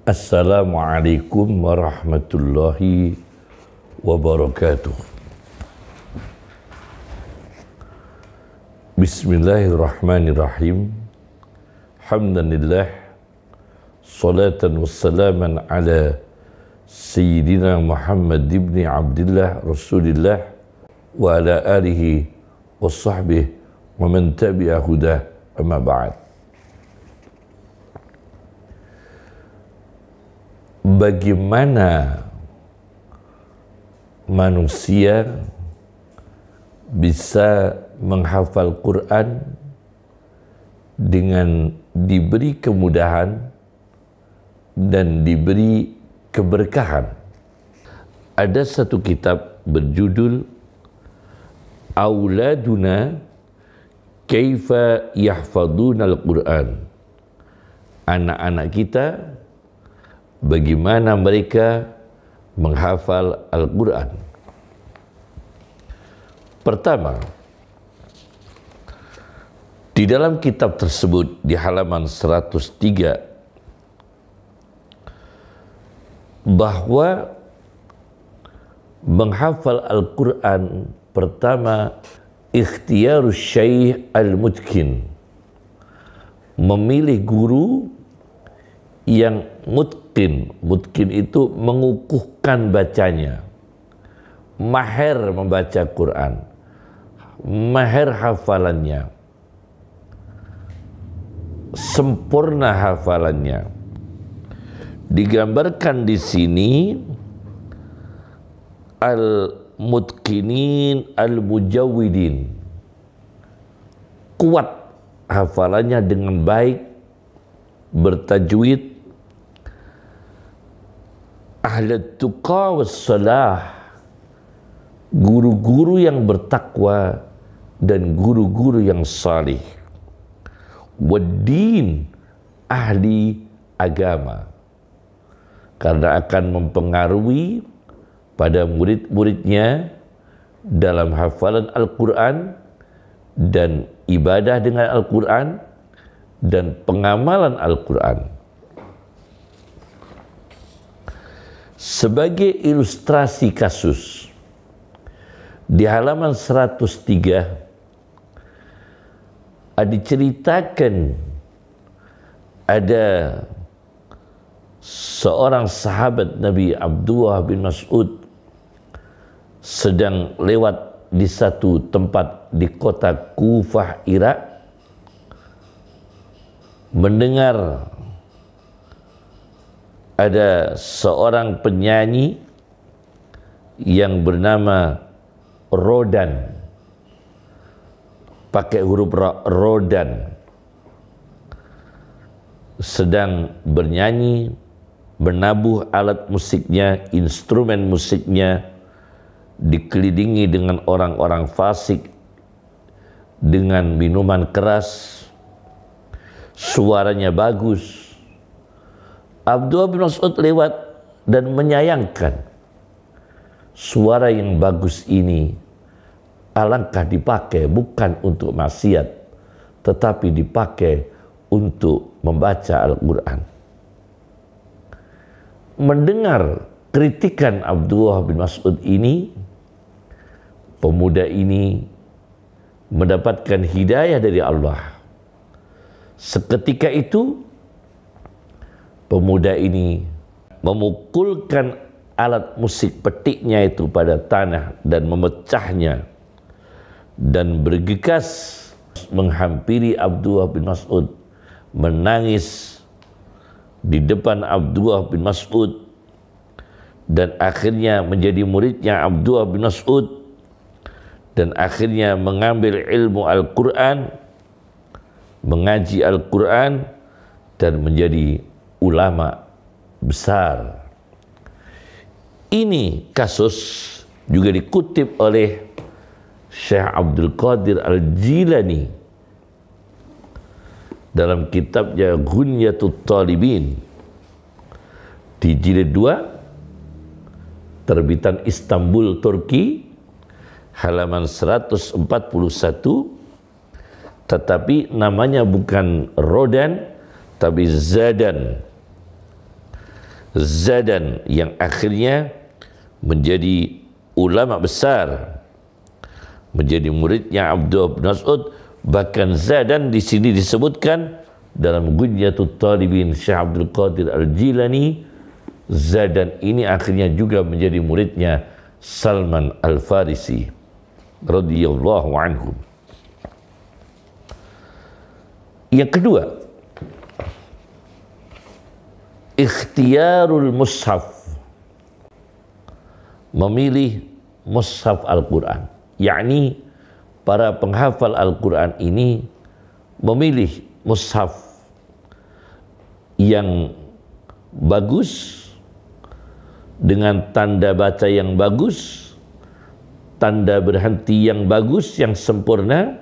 Assalamualaikum warahmatullahi wabarakatuh. Bismillahirrahmanirrahim. Alhamdulillah, salatan wassalaman ala Sayyidina Muhammad ibn Abdullah Rasulillah wa ala alihi wa sahbihi wa man tabi'a hudah, amma ba'd. Bagaimana manusia bisa menghafal Quran dengan diberi kemudahan dan diberi keberkahan? Ada satu kitab berjudul Auladuna Kaifa Yahfaduna Al-Quran. Anak-anak kita, bagaimana mereka menghafal Al-Quran. Pertama, di dalam kitab tersebut di halaman 103 bahwa menghafal Al-Quran pertama ikhtiyarus syaikh al-mutkin, memilih guru yang mutkin itu mengukuhkan bacanya, mahir membaca Quran, mahir hafalannya, sempurna hafalannya. Digambarkan di sini al-mutkinin al-mujawwidin, kuat hafalannya dengan baik, bertajwid, ahlat tuqa wassalah, guru-guru yang bertakwa dan guru-guru yang salih, waddin, ahli agama, karena akan mempengaruhi pada murid-muridnya dalam hafalan Al-Quran dan ibadah dengan Al-Quran dan pengamalan Al-Quran. Sebagai ilustrasi kasus, di halaman 103 diceritakan ada seorang sahabat Nabi Abdullah bin Mas'ud sedang lewat di satu tempat di kota Kufah, Irak, mendengar ada seorang penyanyi yang bernama Rodan, pakai huruf Rodan, sedang bernyanyi, menabuh alat musiknya, instrumen musiknya, dikelilingi dengan orang-orang fasik, dengan minuman keras, suaranya bagus. Abdullah bin Mas'ud lewat dan menyayangkan suara yang bagus ini alangkah dipakai bukan untuk maksiat, tetapi dipakai untuk membaca Al-Quran. Mendengar kritikan Abdullah bin Mas'ud ini, pemuda ini mendapatkan hidayah dari Allah. Seketika itu pemuda ini memukulkan alat musik petiknya itu pada tanah dan memecahnya, dan bergegas menghampiri Abdullah bin Mas'ud, menangis di depan Abdullah bin Mas'ud, dan akhirnya menjadi muridnya Abdullah bin Mas'ud, dan akhirnya mengambil ilmu Al-Quran, mengaji Al-Quran, dan menjadi ulama besar. Ini kasus juga dikutip oleh Syekh Abdul Qadir Al-Jilani dalam kitabnya Ghunyatul Talibin di jilid 2 terbitan Istanbul, Turki, halaman 141, tetapi namanya bukan Rodan tapi Zadan. Zadan yang akhirnya menjadi ulama besar, menjadi muridnya Abdullah bin Mas'ud. Bahkan Zadan di sini disebutkan dalam Gunyatul Talibin Syekh Abdul Qadir Al-Jilani, Zadan ini akhirnya juga menjadi muridnya Salman Al-Farisi radhiyallahu anhu. Yang kedua, ikhtiyarul mushaf, memilih mushaf Al-Quran, yakni para penghafal Al-Quran ini memilih mushaf yang bagus, dengan tanda baca yang bagus, tanda berhenti yang bagus, yang sempurna,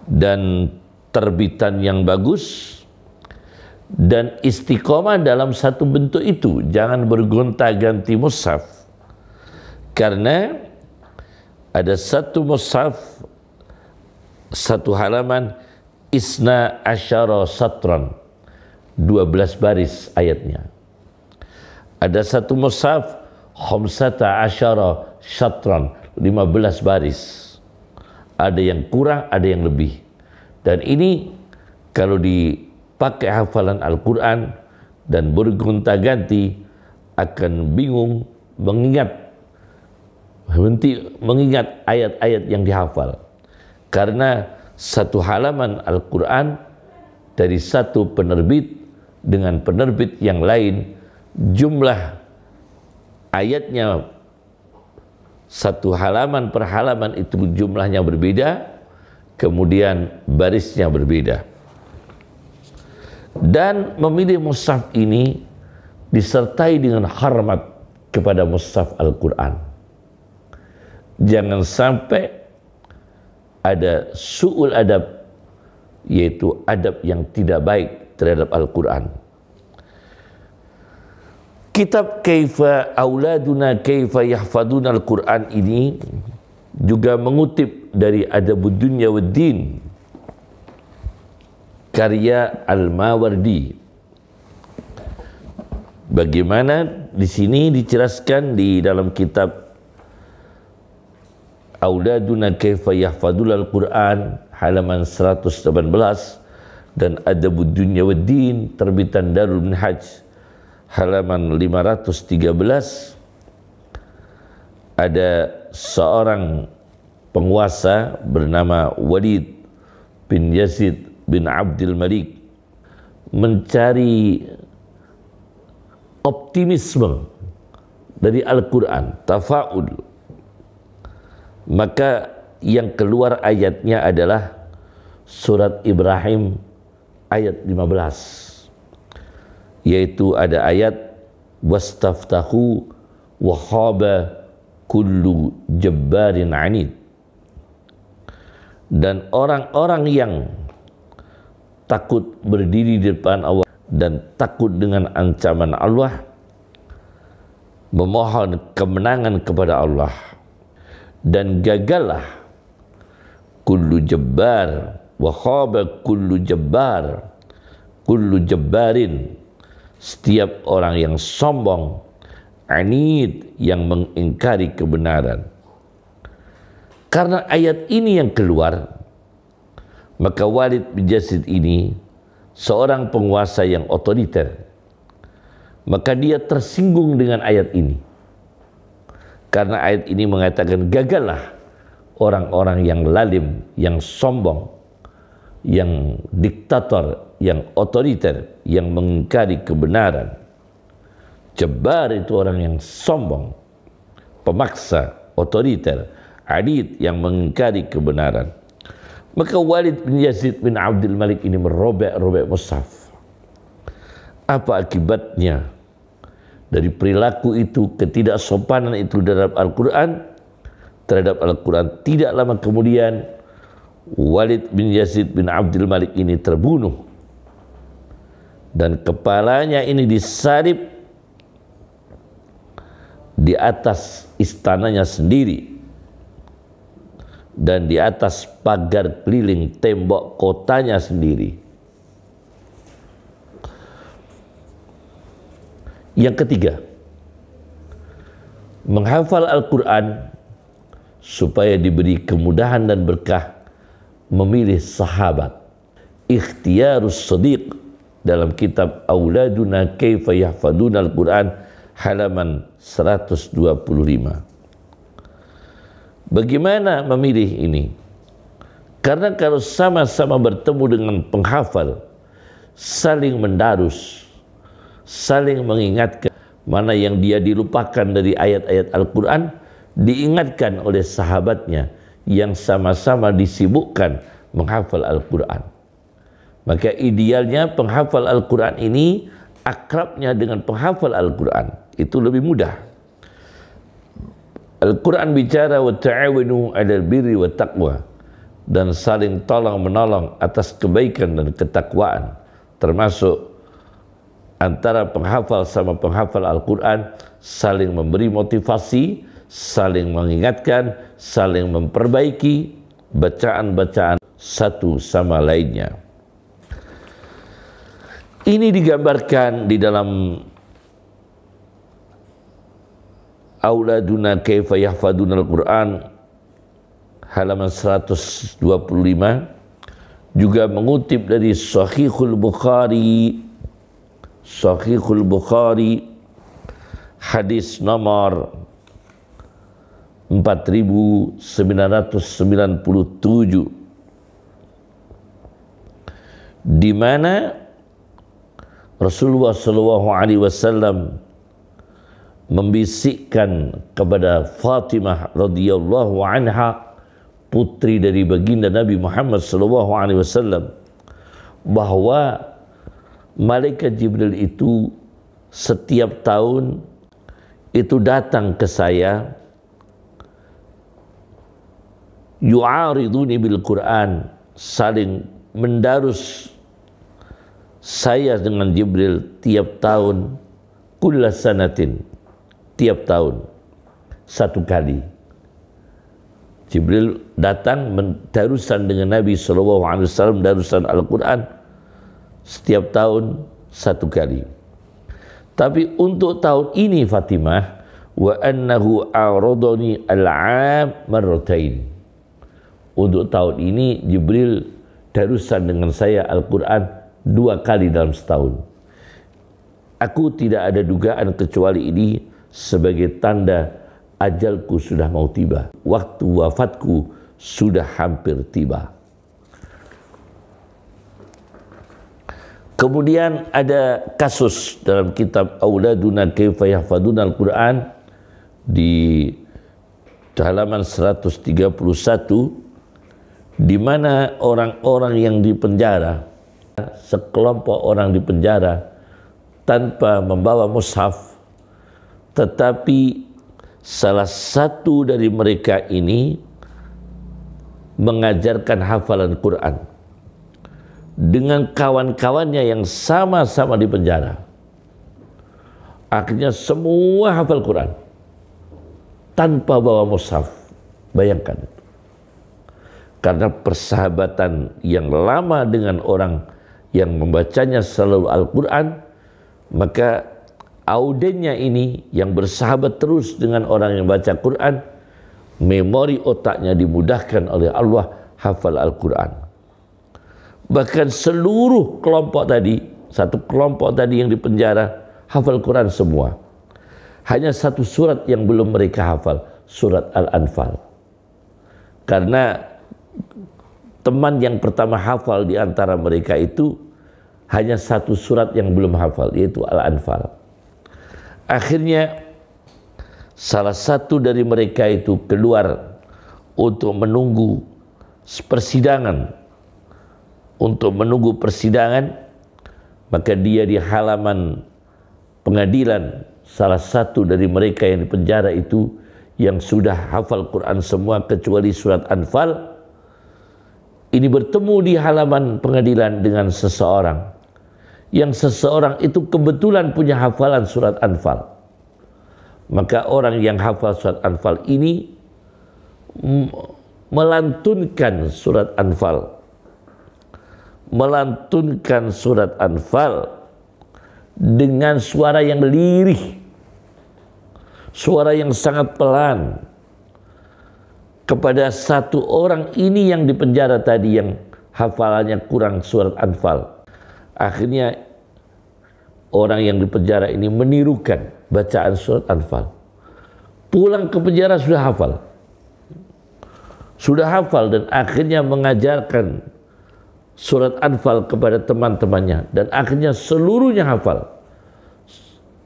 dan terbitan yang bagus, dan istiqomah dalam satu bentuk itu. Jangan bergonta-ganti mushaf, karena ada satu mushaf, satu halaman, isna asyara satran, 12 baris ayatnya. Ada satu mushaf khamsata asyara syatran, 15 baris. Ada yang kurang, ada yang lebih. Dan ini kalau dipakai hafalan Al-Quran dan bergonta-ganti akan bingung mengingat ayat-ayat yang dihafal. Karena satu halaman Al-Quran dari satu penerbit dengan penerbit yang lain, jumlah ayatnya satu halaman per halaman itu jumlahnya berbeda, kemudian barisnya berbeda. Dan memilih mushaf ini disertai dengan hormat kepada mushaf Al-Quran. Jangan sampai ada su'ul adab, yaitu adab yang tidak baik terhadap Al-Quran. Kitab Kaifa Auladuna Kaifa Yahfaduna Al-Quran ini juga mengutip dari Adabud Dunya Waddin karya Al-Mawardi. Bagaimana di sini dijelaskan di dalam kitab Auladuna Kaifa Yahfaduna Al-Quran halaman 118 dan Adabud Dunya Waddin terbitan Darul Minhaj halaman 513, ada seorang penguasa bernama Walid bin Yazid bin Abdul Malik mencari optimisme dari Al-Quran, tafa'ul. Maka yang keluar ayatnya adalah surat Ibrahim ayat 15, yaitu ada ayat wastaftahu wa khaba kullu jabbarin anid. Dan orang-orang yang takut berdiri di depan Allah dan takut dengan ancaman Allah memohon kemenangan kepada Allah, dan gagallah kullu jabbar wa khaba kullu jabbar, kullu jabbarin, setiap orang yang sombong, anid, yang mengingkari kebenaran. Karena ayat ini yang keluar, maka Walid bin Yazid ini seorang penguasa yang otoriter, maka dia tersinggung dengan ayat ini. Karena ayat ini mengatakan gagallah orang-orang yang lalim, yang sombong, yang diktator, yang otoriter, yang mengingkari kebenaran. Jabbar itu orang yang sombong, pemaksa, otoriter. Adid yang mengingkari kebenaran. Maka Walid bin Yazid bin Abdul Malik ini merobek-robek mushaf. Apa akibatnya dari perilaku itu, ketidaksopanan itu terhadap Al-Quran? Terhadap Al-Quran, tidak lama kemudian Walid bin Yazid bin Abdul Malik ini terbunuh, dan kepalanya ini disalib di atas istananya sendiri dan di atas pagar keliling tembok kotanya sendiri. Yang ketiga, menghafal Al-Quran supaya diberi kemudahan dan berkah, memilih sahabat. Ikhtiyarus Shadiq dalam kitab Auladuna Kaifa Yahfaduna Al-Quran halaman 125. Bagaimana memilih ini? Karena kalau sama-sama bertemu dengan penghafal, saling mendarus, saling mengingatkan, mana yang dia dilupakan dari ayat-ayat Al-Quran, diingatkan oleh sahabatnya yang sama-sama disibukkan menghafal Al-Quran. Maka idealnya penghafal Al-Quran ini akrabnya dengan penghafal Al-Quran, itu lebih mudah. Al-Quran bicara wa ta'awanu 'alal birri wa taqwa, dan saling tolong menolong atas kebaikan dan ketakwaan, termasuk antara penghafal sama penghafal Al-Quran saling memberi motivasi, saling mengingatkan, saling memperbaiki bacaan-bacaan satu sama lainnya. Ini digambarkan di dalam Auladuna Kaifa Yahfaduna Al-Quran halaman 125, juga mengutip dari Sahihul Bukhari hadis nomor 4997, di mana Rasulullah SAW membisikkan kepada Fatimah radhiyallahu anha, putri dari baginda Nabi Muhammad SAW, bahwa malaikat Jibril itu setiap tahun itu datang ke saya, yu'ariduni bil Quran, saling mendarus saya dengan Jibril tiap tahun, kulla sanatin, tiap tahun satu kali. Jibril datang mendarusan dengan Nabi SAW, darusan Al-Quran setiap tahun satu kali. Tapi untuk tahun ini Fatimah, wa annahu a'radani al-'am marratain. Untuk tahun ini Jibril darusan dengan saya Al-Quran 2 kali dalam setahun. Aku tidak ada dugaan kecuali ini sebagai tanda ajalku sudah mau tiba, waktu wafatku sudah hampir tiba. Kemudian ada kasus dalam kitab Auladuna Kaifa Yahfaduna Al-Quran di halaman 131, di mana orang-orang yang dipenjara, sekelompok orang dipenjara tanpa membawa mushaf, tetapi salah satu dari mereka ini mengajarkan hafalan Quran dengan kawan-kawannya yang sama-sama di penjara. Akhirnya semua hafal Quran tanpa bawa mushaf. Bayangkan, karena persahabatan yang lama dengan orang yang membacanya selalu Al-Quran, maka audennya ini yang bersahabat terus dengan orang yang baca Quran, memori otaknya dimudahkan oleh Allah hafal Al-Quran. Bahkan seluruh kelompok tadi, satu kelompok tadi yang dipenjara, hafal Quran semua. Hanya satu surat yang belum mereka hafal, surat Al-Anfal. Karena teman yang pertama hafal di antara mereka itu hanya satu surat yang belum hafal, yaitu Al-Anfal. Akhirnya salah satu dari mereka itu keluar untuk menunggu persidangan. Untuk menunggu persidangan, maka dia di halaman pengadilan, salah satu dari mereka yang dipenjara itu yang sudah hafal Quran semua kecuali surat Anfal, ini bertemu di halaman pengadilan dengan seseorang, yang seseorang itu kebetulan punya hafalan surat Anfal. Maka orang yang hafal surat Anfal ini melantunkan surat Anfal, dengan suara yang lirih, suara yang sangat pelan, kepada satu orang ini yang dipenjara tadi, yang hafalannya kurang surat Anfal. Akhirnya orang yang dipenjara ini menirukan bacaan surat Anfal. Pulang ke penjara sudah hafal dan akhirnya mengajarkan surat Anfal kepada teman-temannya, dan akhirnya seluruhnya hafal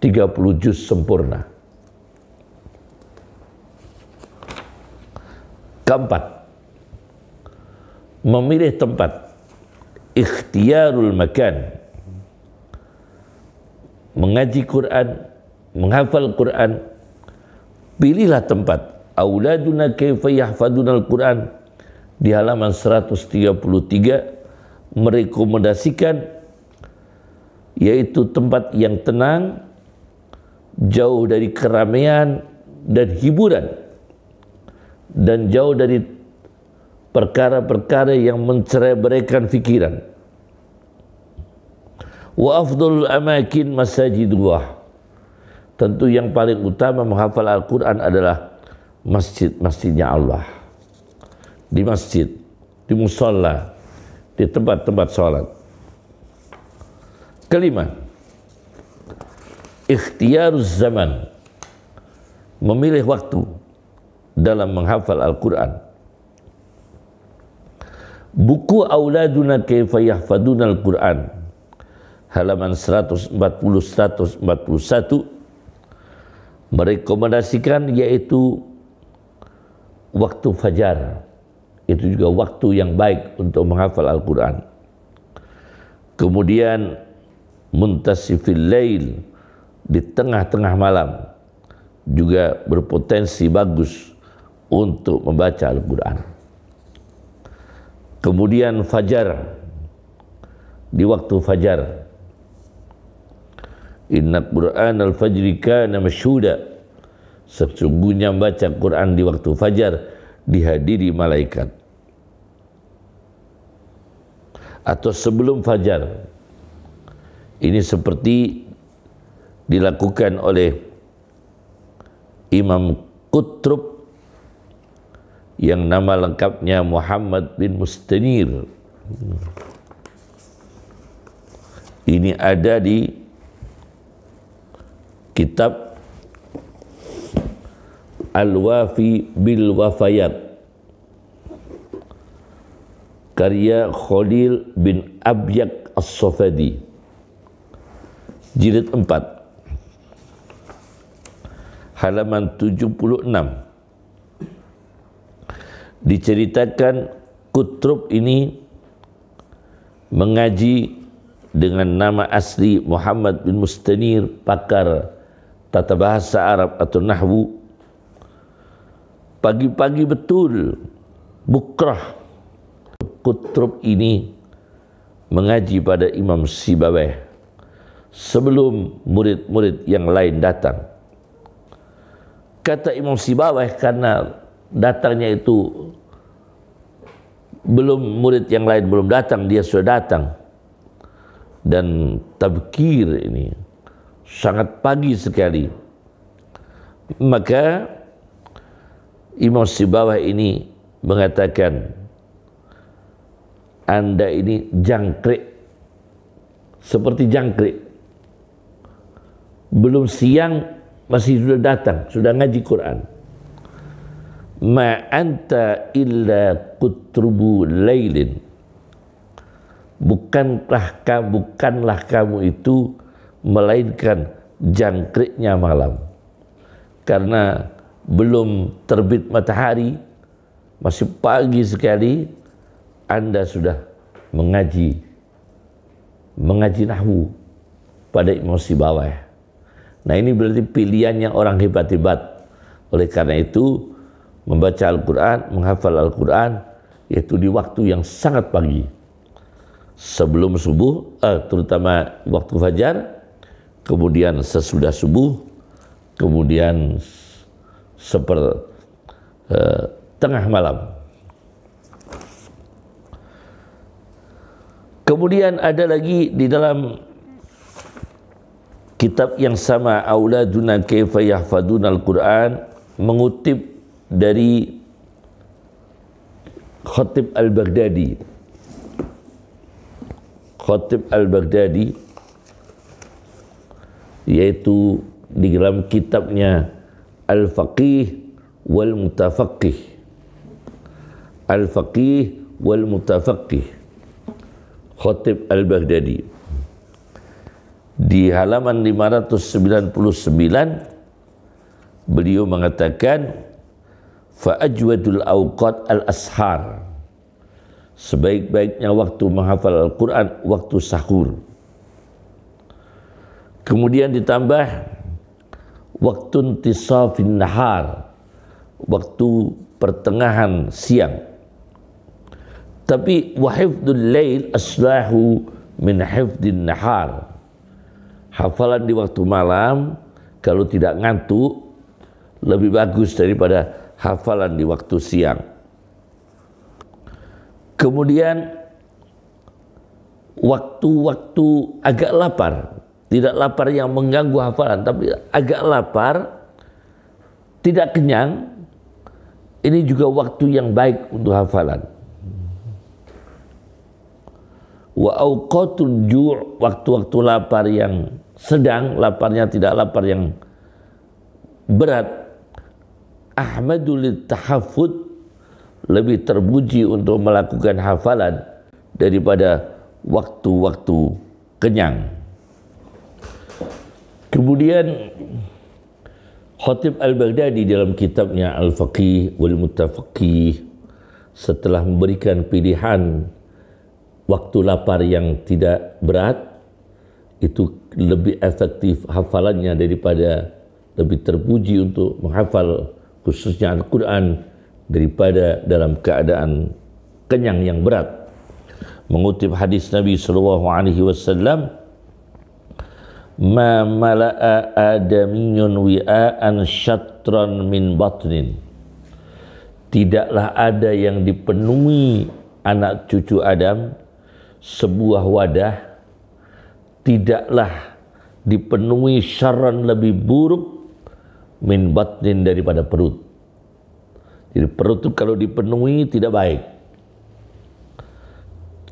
30 juz sempurna. Keempat, memilih tempat, ikhtiyarul makan. Mengaji Quran, menghafal Quran, pilihlah tempat. Auladuna kaifa yahfadunal Quran di halaman 133 merekomendasikan yaitu tempat yang tenang, jauh dari keramaian dan hiburan, dan jauh dari perkara-perkara yang mencerai-beraikan fikiran. Wa afdhalul amakin masajidullah. Tentu yang paling utama menghafal Al-Quran adalah masjid-masjidnya Allah. Di masjid, di musalla, di tempat-tempat sholat. Kelima, ikhtiyaruz zaman. Memilih waktu dalam menghafal Al-Quran. Buku Auladuna kaifa yahfadunal Quran, halaman 140-141 merekomendasikan yaitu waktu fajar. Itu juga waktu yang baik untuk menghafal Al-Quran. Kemudian muntasifil lail, di tengah-tengah malam, juga berpotensi bagus untuk membaca Al-Quran. Kemudian fajar, di waktu fajar. Inna Qur'an al-fajri kana masyhuda. Sesungguhnya membaca Quran di waktu fajar dihadiri malaikat. Atau sebelum fajar. Ini seperti dilakukan oleh Imam Qutrub yang nama lengkapnya Muhammad bin Mustanir. Ini ada di kitab Al-Wafi bil Wafayat karya Khalil bin Abyak As-Safadi, jilid 4 halaman 76. Diceritakan Qutrub ini mengaji dengan nama asli Muhammad bin Mustanir, pakar tata bahasa Arab atau nahwu. Pagi-pagi betul, bukrah, Qutrub ini mengaji pada Imam Sibawayh sebelum murid-murid yang lain datang. Kata Imam Sibawayh, karena datangnya itu belum, murid yang lain belum datang, dia sudah datang. Dan tabkir ini sangat pagi sekali. Maka Imam Sibawayh ini mengatakan, Anda ini jangkrik, seperti jangkrik. Belum siang masih sudah datang, sudah ngaji Quran. Ma anta illa qutrubu lailin. Bukanlah kamu itu melainkan jangkriknya malam. Karena belum terbit matahari, masih pagi sekali, Anda sudah mengaji nahwu pada Imam Sibawayh. Nah, ini berarti pilihannya orang hebat-hebat. Oleh karena itu, membaca Al-Quran, menghafal Al-Quran, yaitu di waktu yang sangat pagi. Sebelum subuh, terutama waktu fajar, kemudian sesudah subuh, kemudian tengah malam. Kemudian ada lagi di dalam kitab yang sama, Auladuna Kaifa Yahfaduna Al-Quran, mengutip dari Khatib Al-Baghdadi. Khatib Al-Baghdadi, yaitu di dalam kitabnya Al-Faqih wal Mutafaqih. Al-Faqih wal Mutafaqih, Khatib Al-Baghdadi, di halaman 599 beliau mengatakan, fa ajwadul awqat al-ashar, sebaik-baiknya waktu menghafal Al-Quran waktu sahur. Kemudian ditambah waktu intisafin nahar, waktu pertengahan siang. Tapi wa hifdzul lail aslahu min hifdzin nahar, hafalan di waktu malam kalau tidak ngantuk lebih bagus daripada hafalan di waktu siang. Kemudian waktu-waktu agak lapar, tidak lapar yang mengganggu hafalan, tapi agak lapar, tidak kenyang, ini juga waktu yang baik untuk hafalan. Wa auqatul ju', waktu-waktu lapar yang sedang, laparnya tidak lapar yang berat, ahmadul tahaffud, lebih terpuji untuk melakukan hafalan daripada waktu-waktu kenyang. Kemudian Khatib Al-Baghdadi dalam kitabnya Al-Faqih wal Mutafaqih, setelah memberikan pilihan waktu lapar yang tidak berat, itu lebih efektif hafalannya daripada, lebih terpuji untuk menghafal khususnya Al-Quran daripada dalam keadaan kenyang yang berat. Mengutip hadis Nabi SAW, ma mala'a adamiyun wi'aan syatran min batnin, tidaklah ada yang dipenuhi anak cucu Adam sebuah wadah, tidaklah dipenuhi syarran lebih buruk min batnin daripada perut. Jadi perut itu kalau dipenuhi tidak baik.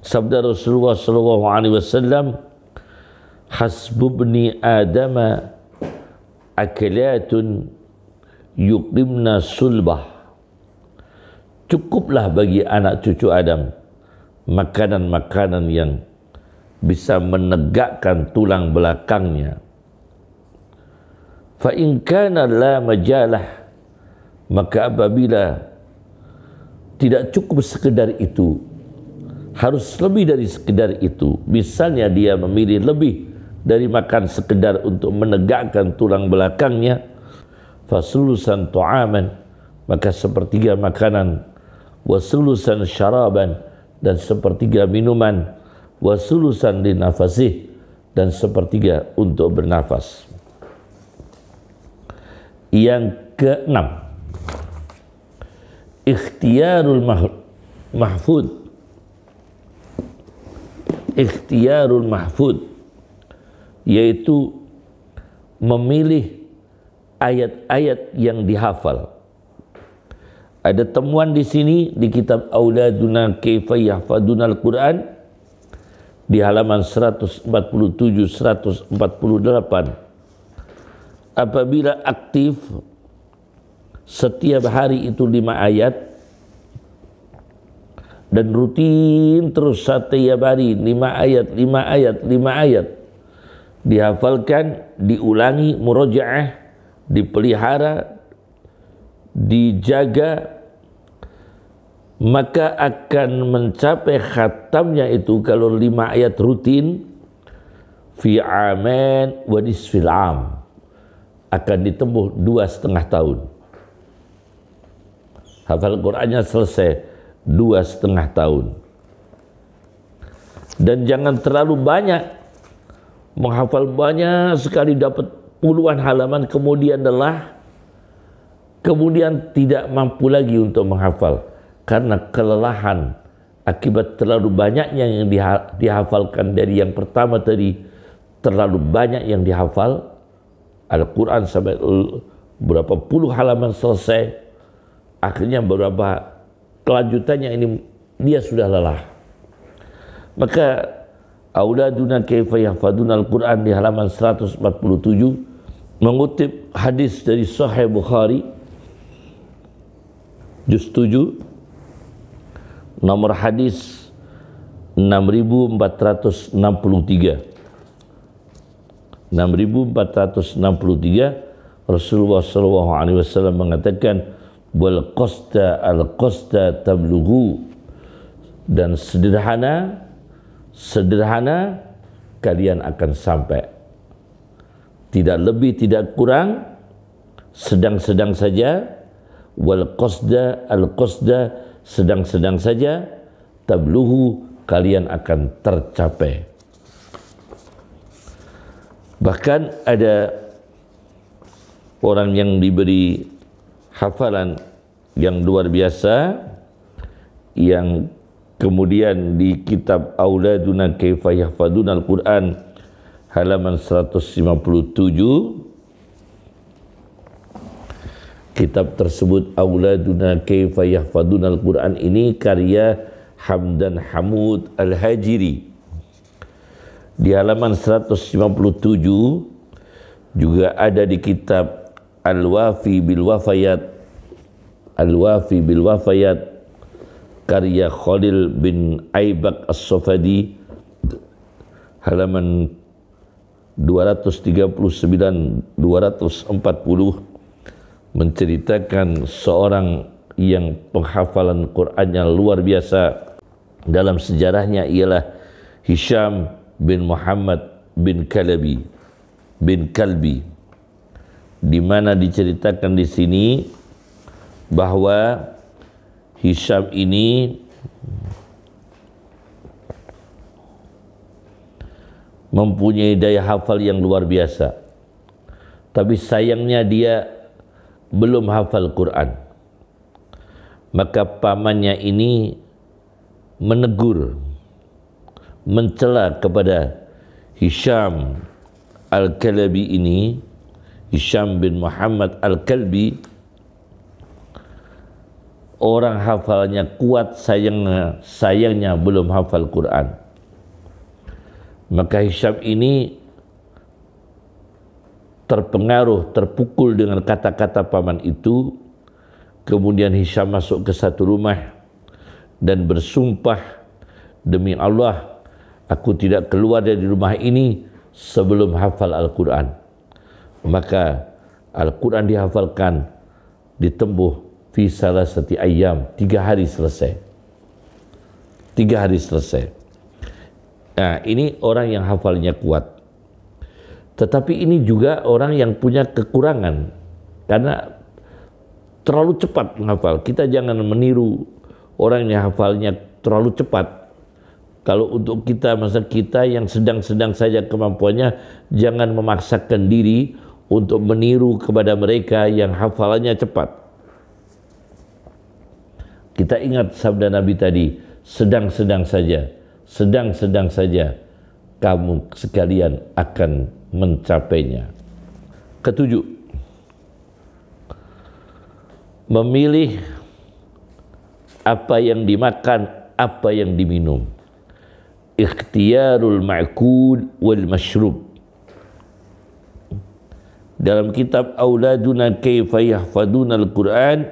Sabda Rasulullah SAW, hasbubni adama akalatun yuqimna sulbah, cukuplah bagi anak cucu Adam makanan-makanan yang bisa menegakkan tulang belakangnya. Fa in kana la majalah, maka apabila tidak cukup sekedar itu, harus lebih dari sekedar itu, misalnya dia memilih lebih dari makan sekedar untuk menegakkan tulang belakangnya, fasulusan tu'aman, maka sepertiga makanan, wasulusan syaraban, dan sepertiga minuman, wasulusan linafasih, dan sepertiga untuk bernafas. Yang keenam, ikhtiyarul mahfud. Ikhtiyarul mahfud, yaitu memilih ayat-ayat yang dihafal. Ada temuan di sini di kitab Auladuna Kaifa Yahfaduna Al-Quran di halaman 147-148. Apabila aktif setiap hari itu 5 ayat dan rutin terus setiap hari 5 ayat, 5 ayat, 5 ayat, dihafalkan, diulangi, murojaah, dipelihara, dijaga, maka akan mencapai khatamnya itu kalau 5 ayat rutin fi aman wa nisfil am, akan ditempuh 2,5 tahun. Hafal Qur'annya selesai 2,5 tahun. Dan jangan terlalu banyak, menghafal banyak sekali dapat puluhan halaman, kemudian lelah, kemudian tidak mampu lagi untuk menghafal karena kelelahan akibat terlalu banyaknya yang dihafalkan dari yang pertama tadi terlalu banyak yang dihafal, Al-Quran sampai berapa puluh halaman selesai, akhirnya beberapa kelanjutannya ini dia sudah lelah. Maka auladuna kaifa yahfaduna Al-Quran di halaman 147 mengutip hadis dari Sahih Bukhari juz 7 nomor hadis 6463. 6463 Rasulullah SAW mengatakan wal qasda al qasda tablughu, dan sederhana kalian akan sampai, tidak lebih tidak kurang, sedang-sedang saja, wal qasda al qasda, sedang-sedang saja, tablughu, kalian akan tercapai. Bahkan ada orang yang diberi hafalan yang luar biasa, yang kemudian di kitab Auladuna Kaifa Yahfaduna Al-Quran halaman 157, kitab tersebut Auladuna Kaifa Yahfaduna Al-Quran ini karya Hamdan Hamud Al-Hajiri. Di halaman 157 juga ada di kitab Al-Wafi bil Wafayat, Al-Wafi bil Wafayat karya Khalil bin Aibak As-Sofadi halaman 239 240 menceritakan seorang yang penghafalan Qur'annya luar biasa. Dalam sejarahnya ialah Hisham bin Muhammad bin Kalbi, di mana diceritakan di sini bahwa Hisham ini mempunyai daya hafal yang luar biasa, tapi sayangnya dia belum hafal Quran. Maka pamannya ini menegur, mencela kepada Hisham Al-Kalbi ini, Hisham bin Muhammad Al-Kalbi, orang hafalnya kuat, sayangnya belum hafal Quran. Maka Hisham ini terpengaruh, terpukul dengan kata-kata paman itu. Kemudian Hisham masuk ke satu rumah dan bersumpah, demi Allah, aku tidak keluar dari rumah ini sebelum hafal Al-Quran. Maka Al-Quran dihafalkan, ditempuh fi salasati ayyam, 3 hari selesai. 3 hari selesai. Nah, ini orang yang hafalnya kuat. Tetapi ini juga orang yang punya kekurangan, karena terlalu cepat menghafal. Kita jangan meniru orang yang hafalnya terlalu cepat. Kalau untuk kita, masa kita yang sedang-sedang saja kemampuannya, jangan memaksakan diri untuk meniru kepada mereka yang hafalannya cepat. Kita ingat sabda Nabi tadi, sedang-sedang saja kamu sekalian akan mencapainya. Ketujuh, memilih apa yang dimakan, apa yang diminum. Ikhtiyarul ma'kul wal mashrub. Dalam kitab Auladuna Kaifa Yahfaduna Al-Quran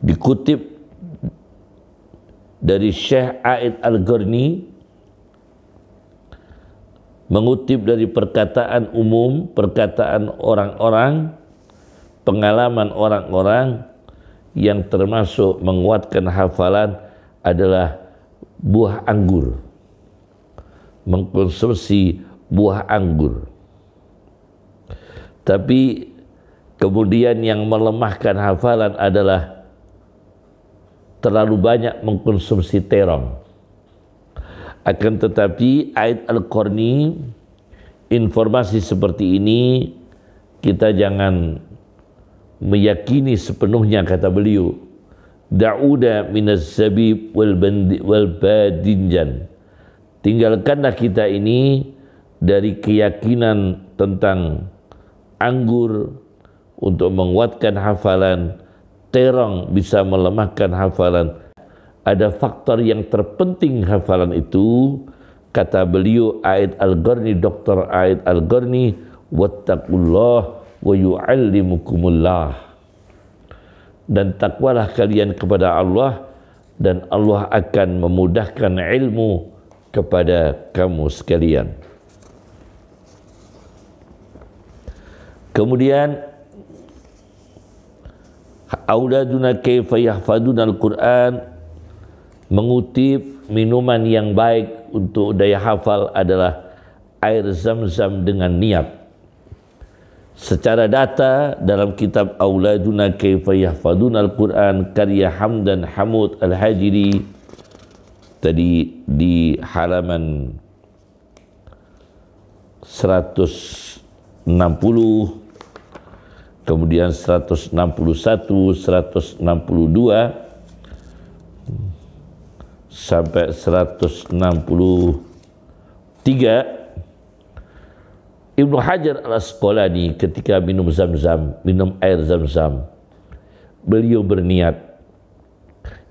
dikutip dari Syekh Aid Al-Gharni, mengutip dari perkataan umum, perkataan orang-orang, pengalaman orang-orang yang termasuk menguatkan hafalan adalah buah anggur, mengkonsumsi buah anggur. Tapi kemudian yang melemahkan hafalan adalah terlalu banyak mengkonsumsi terong. Akan tetapi Aid Al-Qarni, informasi seperti ini kita jangan meyakini sepenuhnya, kata beliau. Da'uda minaz zabib wal badinjan, tinggalkanlah kita ini dari keyakinan tentang anggur untuk menguatkan hafalan, terong bisa melemahkan hafalan. Ada faktor yang terpenting hafalan itu, kata beliau A'id Al-Qarni, Dr. A'id Al-Qarni, wattaqullah wa yu'allimukumullah. Dan takwalah kalian kepada Allah, dan Allah akan memudahkan ilmu kepada kamu sekalian. Kemudian auladuna kaifa yahfaduna al-Quran, mengutip minuman yang baik untuk daya hafal adalah air zam-zam dengan niat. Secara data dalam kitab Auladuna Kaifa Yahfaduna Al-Quran karya Hamdan Hamud Al-Hajiri, tadi di halaman 160, kemudian 161, 162 sampai 163, Ibnu Hajar Al-Asqalani ketika minum air zam-zam, beliau berniat,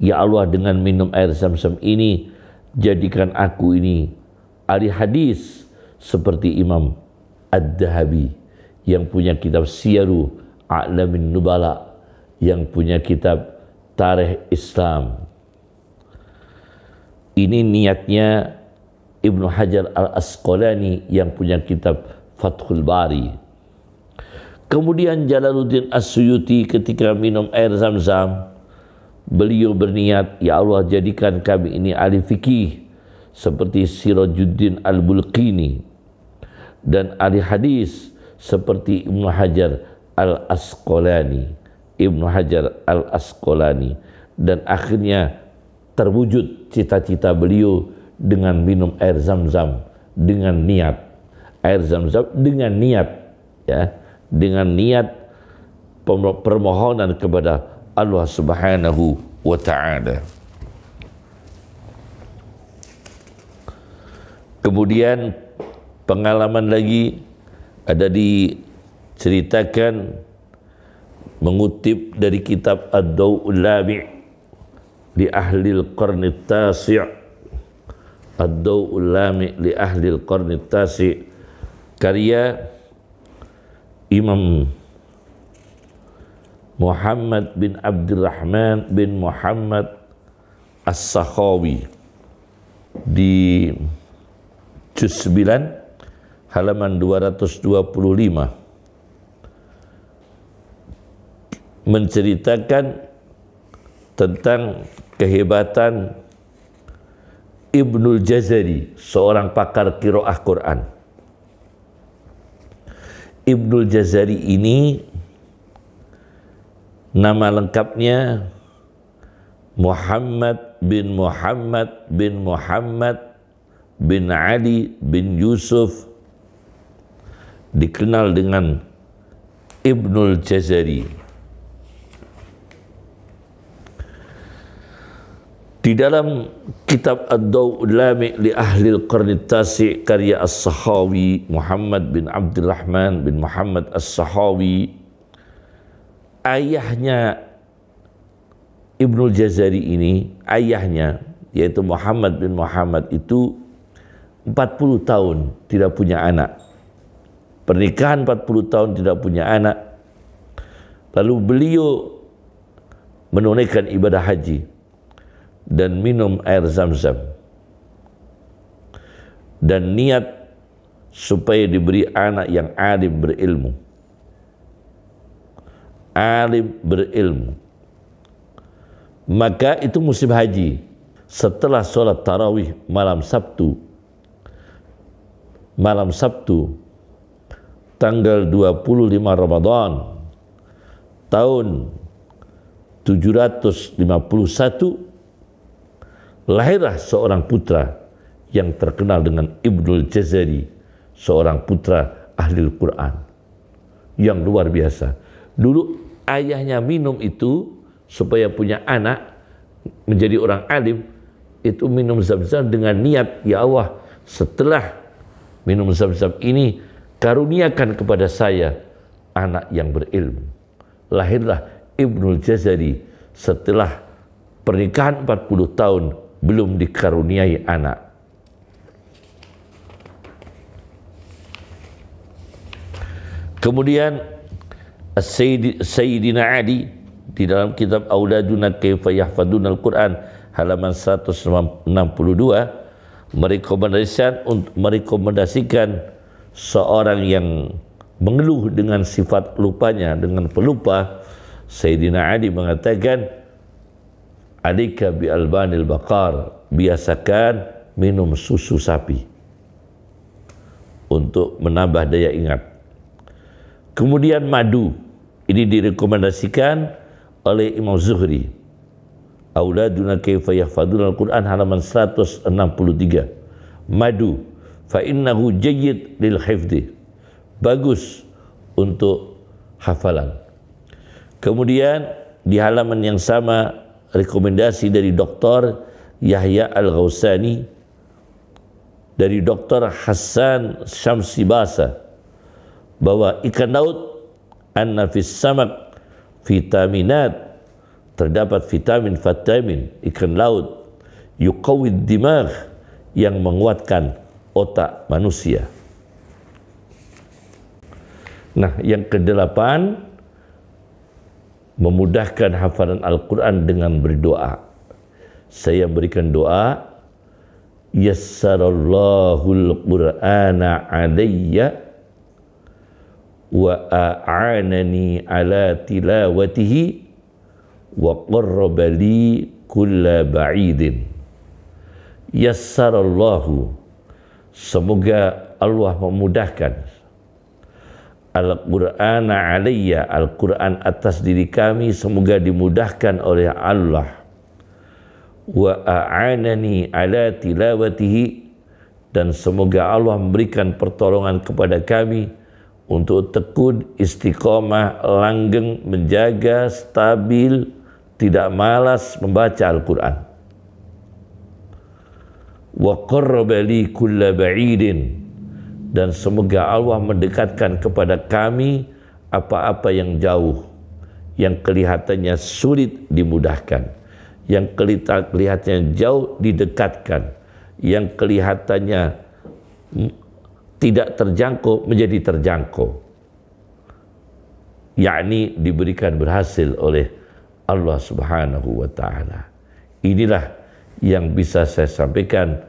ya Allah, dengan minum air zam-zam ini jadikan aku ini ahli hadis seperti Imam Ad-Dahabi yang punya kitab Siyaru A'lamin Nubala, yang punya kitab Tarikh Islam. Ini niatnya Ibnu Hajar Al-Asqalani yang punya kitab Fathul Bari. Kemudian Jalaluddin As-Suyuti ketika minum air zam-zam, beliau berniat, ya Allah, jadikan kami ini ahli fikih seperti Sirajuddin Al-Bulqini, dan ahli hadis seperti Ibnu Hajar Al-Asqalani. Dan akhirnya terwujud cita-cita beliau dengan minum air zam-zam dengan niat. Air zam-zam dengan niat, ya, dengan niat permohonan kepada Allah Subhanahu wa ta'ala. Kemudian pengalaman lagi ada diceritakan, mengutip dari kitab Ad-Daw'ul Lami' li Ahlil Qarni Tasi', Ad-Daw'ul Lami' li Ahlil Qarni Tasi', karya Imam Muhammad bin Abdurrahman bin Muhammad As-Sakhawi di juz 9 halaman 225, menceritakan tentang kehebatan Ibnul Jazari, seorang pakar qiraah Quran. Ibnul Jazari ini nama lengkapnya Muhammad bin Muhammad bin Muhammad bin Ali bin Yusuf, dikenal dengan Ibnul Jazari. Di dalam kitab Ad-Daw'ul Lami' li Ahlil Qarni Tasi' karya As-Sakhawi, Muhammad bin Abdurrahman bin Muhammad As-Sakhawi, ayahnya Ibnul Jazari ini, ayahnya yaitu Muhammad bin Muhammad itu 40 tahun tidak punya anak. Pernikahan 40 tahun tidak punya anak. Lalu beliau menunaikan ibadah haji dan minum air zam-zam dan niat supaya diberi anak yang alim berilmu. Maka itu musim haji, setelah sholat tarawih malam Sabtu tanggal 25 Ramadan tahun 751, lahirlah seorang putra yang terkenal dengan Ibnul Jazari, seorang putra ahli Al-Quran yang luar biasa. Dulu ayahnya minum itu supaya punya anak menjadi orang alim, itu minum zam-zam dengan niat, ya Allah, setelah minum zam-zam ini, karuniakan kepada saya anak yang berilmu. Lahirlah Ibnul Jazari setelah pernikahan 40 tahun belum dikaruniai anak. Kemudian Sayyidina Ali di dalam kitab Auladuna Kaifa Yahfaduna Al-Quran halaman 162 merekomendasikan seorang yang mengeluh dengan sifat lupanya, dengan pelupa. Sayyidina Ali mengatakan, alika bi albanil baqar, biasakan minum susu sapi untuk menambah daya ingat. Kemudian madu, ini direkomendasikan oleh Imam Zuhri. Auladuna kaifa yahfaduna al-Quran halaman 163. Madu, fa innahu jayyid lil hifdhi, bagus untuk hafalan. Kemudian di halaman yang sama rekomendasi dari Dr. Yahya Al-Ghausani, dari Dr. Hassan Syamsi Basa, bahwa ikan laut anna fis samak vitaminat, terdapat vitamin ikan laut yuqawwid dimagh, yang menguatkan otak manusia. Nah, yang kedelapan, memudahkan hafalan Al-Quran dengan berdoa. Saya berikan doa, yassarallahul Qur'ana alayya wa a'anani ala tilawatihi wa qarraba li kulla ba'idin. Yassarallahu, semoga Allah memudahkan Al-Qur'ana alayya, Al-Quran atas diri kami semoga dimudahkan oleh Allah. Wa a'anani ala tilawatihi, dan semoga Allah memberikan pertolongan kepada kami untuk tekun, istiqomah, langgeng, menjaga, stabil, tidak malas membaca Al-Quran. Wa qarraba li kulla ba'idin, dan semoga Allah mendekatkan kepada kami apa-apa yang jauh, yang kelihatannya sulit dimudahkan, yang kelihatannya jauh didekatkan, yang kelihatannya tidak terjangkau menjadi terjangkau, yakni diberikan berhasil oleh Allah Subhanahu wa ta'ala. Inilah yang bisa saya sampaikan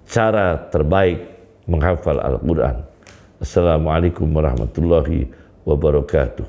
cara terbaik menghafal Al-Quran. Assalamualaikum warahmatullahi wabarakatuh.